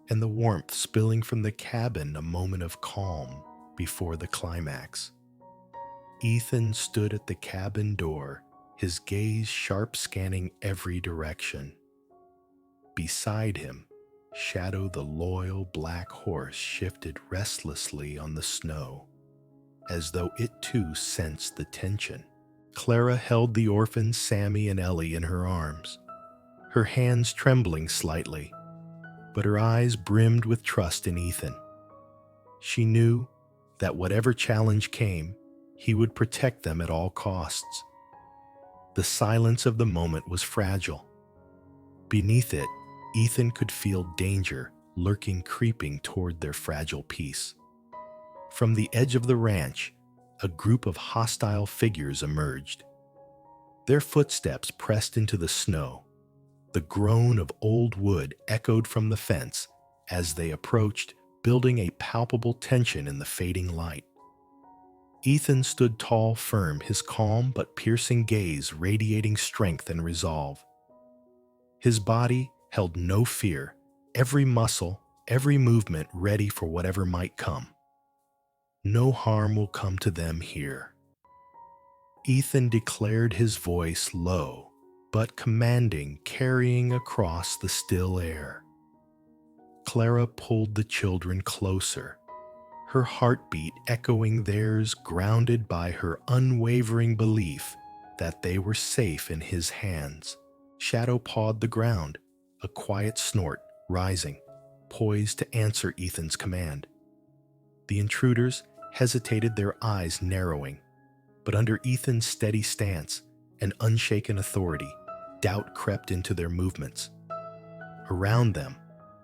and the warmth spilling from the cabin a moment of calm before the climax. Ethan stood at the cabin door, his gaze sharp scanning every direction. Beside him, Shadow the loyal black horse shifted restlessly on the snow, as though it too sensed the tension. Clara held the orphans Sammy and Ellie in her arms, her hands trembling slightly, but her eyes brimmed with trust in Ethan. She knew that whatever challenge came, he would protect them at all costs. The silence of the moment was fragile. Beneath it, Ethan could feel danger lurking, creeping toward their fragile peace. From the edge of the ranch, a group of hostile figures emerged. Their footsteps pressed into the snow. The groan of old wood echoed from the fence as they approached, building a palpable tension in the fading light. Ethan stood tall, firm, his calm but piercing gaze radiating strength and resolve. His body held no fear, every muscle, every movement ready for whatever might come. No harm will come to them here. Ethan declared, his voice low but commanding, carrying across the still air. Clara pulled the children closer, her heartbeat echoing theirs, grounded by her unwavering belief that they were safe in his hands. Shadow pawed the ground, a quiet snort rising, poised to answer Ethan's command. The intruders hesitated, their eyes narrowing, but under Ethan's steady stance and unshaken authority, doubt crept into their movements. Around them,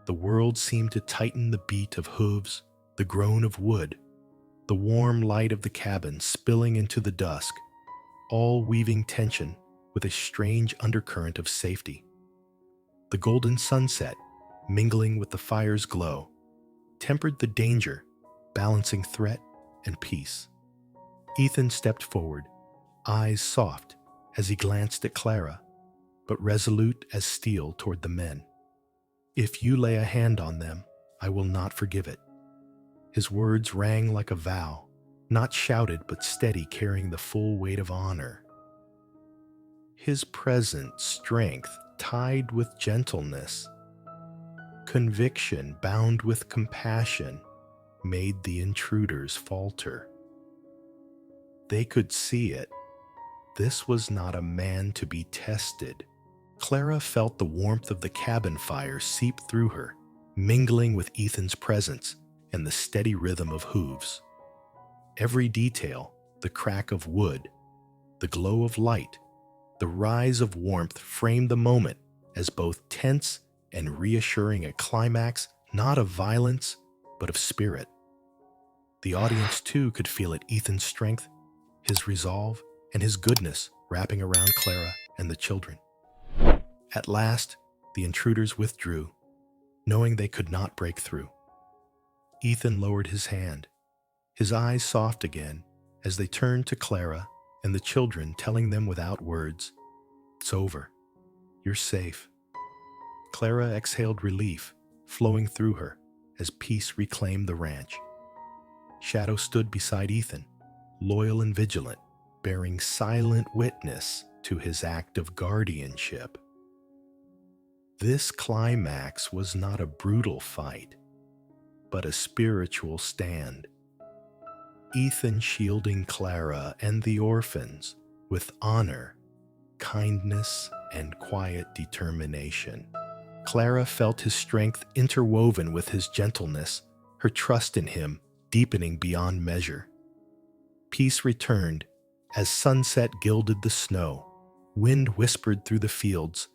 the world seemed to tighten, the beat of hooves, the groan of wood, the warm light of the cabin spilling into the dusk, all weaving tension with a strange undercurrent of safety. The golden sunset, mingling with the fire's glow, tempered the danger, balancing threat and peace. Ethan stepped forward, eyes soft as he glanced at Clara, but resolute as steel toward the men. "If you lay a hand on them, I will not forgive it." His words rang like a vow, not shouted but steady, carrying the full weight of honor. His present strength tied with gentleness, conviction bound with compassion, made the intruders falter. They could see it. This was not a man to be tested. Clara felt the warmth of the cabin fire seep through her, mingling with Ethan's presence and the steady rhythm of hooves. Every detail, the crack of wood, the glow of light, the rise of warmth framed the moment as both tense and reassuring, a climax not of violence but of spirit. The audience too could feel it, Ethan's strength, his resolve, and his goodness wrapping around Clara and the children. At last, the intruders withdrew, knowing they could not break through. Ethan lowered his hand, his eyes soft again as they turned to Clara and the children, telling them without words, "It's over. You're safe." Clara exhaled relief, flowing through her as peace reclaimed the ranch. Shadow stood beside Ethan, loyal and vigilant, bearing silent witness to his act of guardianship. This climax was not a brutal fight, but a spiritual stand. Ethan shielding Clara and the orphans with honor, kindness, and quiet determination. Clara felt his strength interwoven with his gentleness, her trust in him deepening beyond measure. Peace returned as sunset gilded the snow, wind whispered through the fields,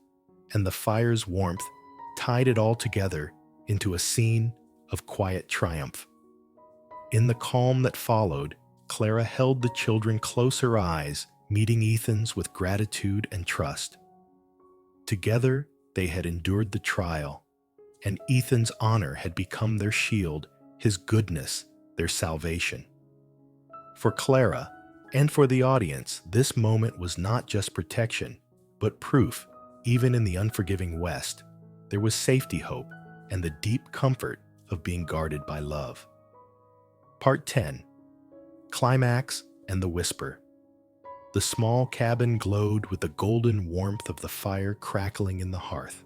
and the fire's warmth tied it all together into a scene of quiet triumph. In the calm that followed, Clara held the children close, her eyes meeting Ethan's with gratitude and trust. Together, they had endured the trial, and Ethan's honor had become their shield, his goodness their salvation. For Clara and for the audience, this moment was not just protection, but proof, even in the unforgiving West, there was safety, hope, and the deep comfort of being guarded by love. Part 10. Climax and the Whisper. The small cabin glowed with the golden warmth of the fire crackling in the hearth.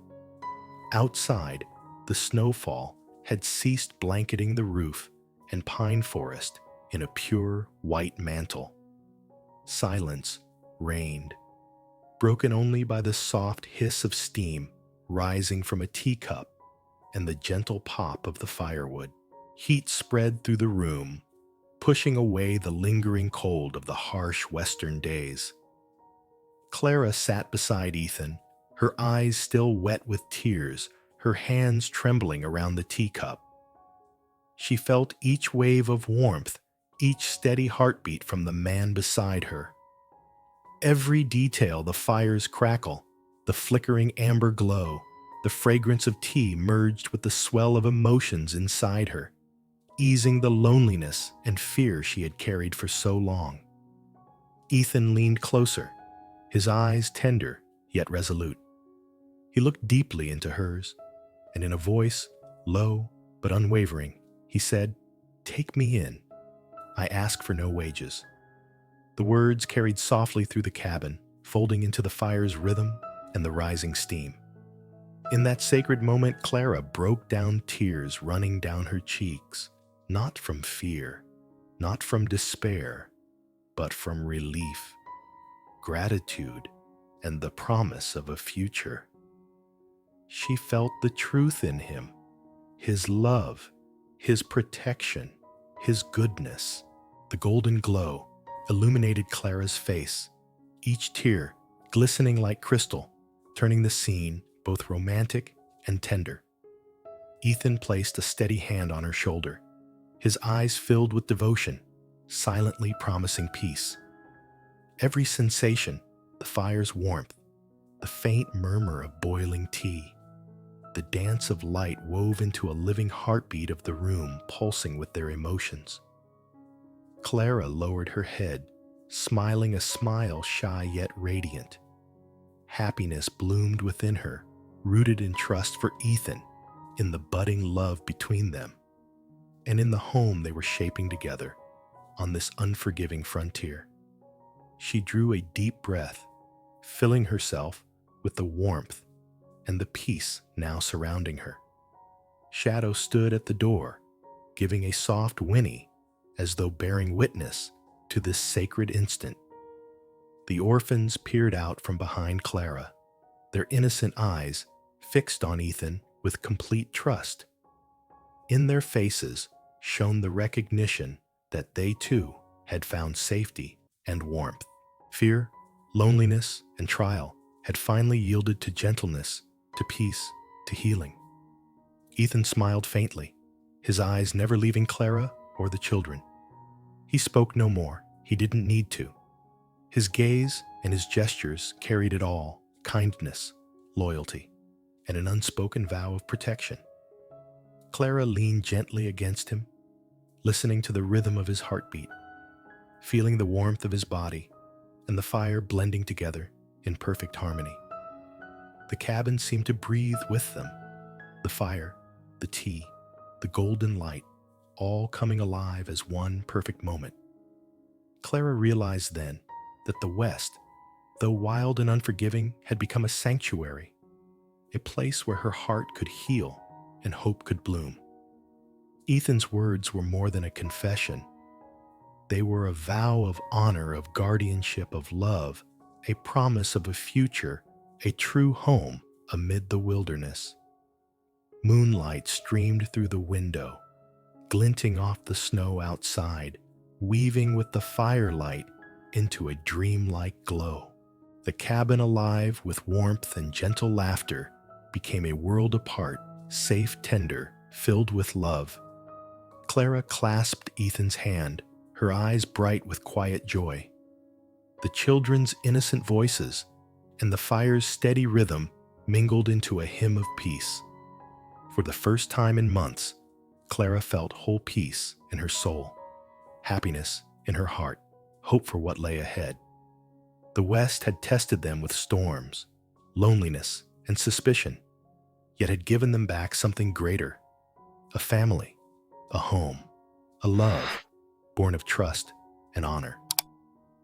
Outside, the snowfall had ceased blanketing the roof and pine forest in a pure white mantle. Silence reigned, broken only by the soft hiss of steam rising from a teacup and the gentle pop of the firewood. Heat spread through the room, pushing away the lingering cold of the harsh western days. Clara sat beside Ethan, her eyes still wet with tears, her hands trembling around the teacup. She felt each wave of warmth, each steady heartbeat from the man beside her. Every detail, the fire's crackle, the flickering amber glow, the fragrance of tea merged with the swell of emotions inside her, easing the loneliness and fear she had carried for so long. Ethan leaned closer, his eyes tender yet resolute. He looked deeply into hers, and in a voice, low but unwavering, he said, "Take me in. I ask for no wages." The words carried softly through the cabin, folding into the fire's rhythm and the rising steam. In that sacred moment, Clara broke down, tears running down her cheeks, not from fear, not from despair, but from relief, gratitude, and the promise of a future. She felt the truth in him, his love, his protection, his goodness. The golden glow illuminated Clara's face, each tear glistening like crystal, turning the scene both romantic and tender. Ethan placed a steady hand on her shoulder, his eyes filled with devotion, silently promising peace. Every sensation, the fire's warmth, the faint murmur of boiling tea, the dance of light wove into a living heartbeat of the room pulsing with their emotions. Clara lowered her head, smiling a smile shy yet radiant. Happiness bloomed within her, rooted in trust for Ethan, in the budding love between them, and in the home they were shaping together on this unforgiving frontier. She drew a deep breath, filling herself with the warmth and the peace now surrounding her. Shadow stood at the door, giving a soft whinny as though bearing witness to this sacred instant. The orphans peered out from behind Clara, their innocent eyes fixed on Ethan with complete trust. In their faces shone the recognition that they too had found safety and warmth. Fear, loneliness, and trial had finally yielded to gentleness, to peace, to healing. Ethan smiled faintly, his eyes never leaving Clara or the children. He spoke no more. He didn't need to. His gaze and his gestures carried it all: kindness, loyalty, and an unspoken vow of protection. Clara leaned gently against him, listening to the rhythm of his heartbeat, feeling the warmth of his body and the fire blending together in perfect harmony. The cabin seemed to breathe with them, the fire, the tea, the golden light, all coming alive as one perfect moment. Clara realized then that the West, though wild and unforgiving, had become a sanctuary, a place where her heart could heal and hope could bloom. Ethan's words were more than a confession. They were a vow of honor, of guardianship, of love, a promise of a future, a true home amid the wilderness. Moonlight streamed through the window, glinting off the snow outside, weaving with the firelight into a dreamlike glow. The cabin, alive with warmth and gentle laughter, became a world apart, safe, tender, filled with love. Clara clasped Ethan's hand, her eyes bright with quiet joy. The children's innocent voices and the fire's steady rhythm mingled into a hymn of peace. For the first time in months, Clara felt whole peace in her soul, happiness in her heart, hope for what lay ahead. The West had tested them with storms, loneliness, and suspicion, yet had given them back something greater: a family, a home, a love born of trust and honor.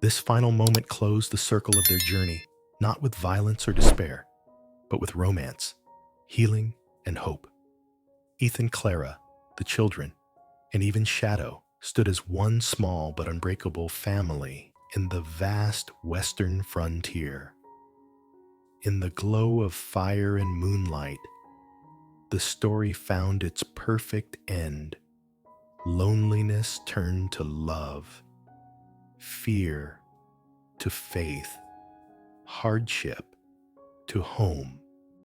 This final moment closed the circle of their journey, not with violence or despair, but with romance, healing, and hope. Ethan, Clara, the children, and even Shadow stood as one small but unbreakable family in the vast western frontier. In the glow of fire and moonlight, the story found its perfect end. Loneliness turned to love, fear to faith, hardship to home.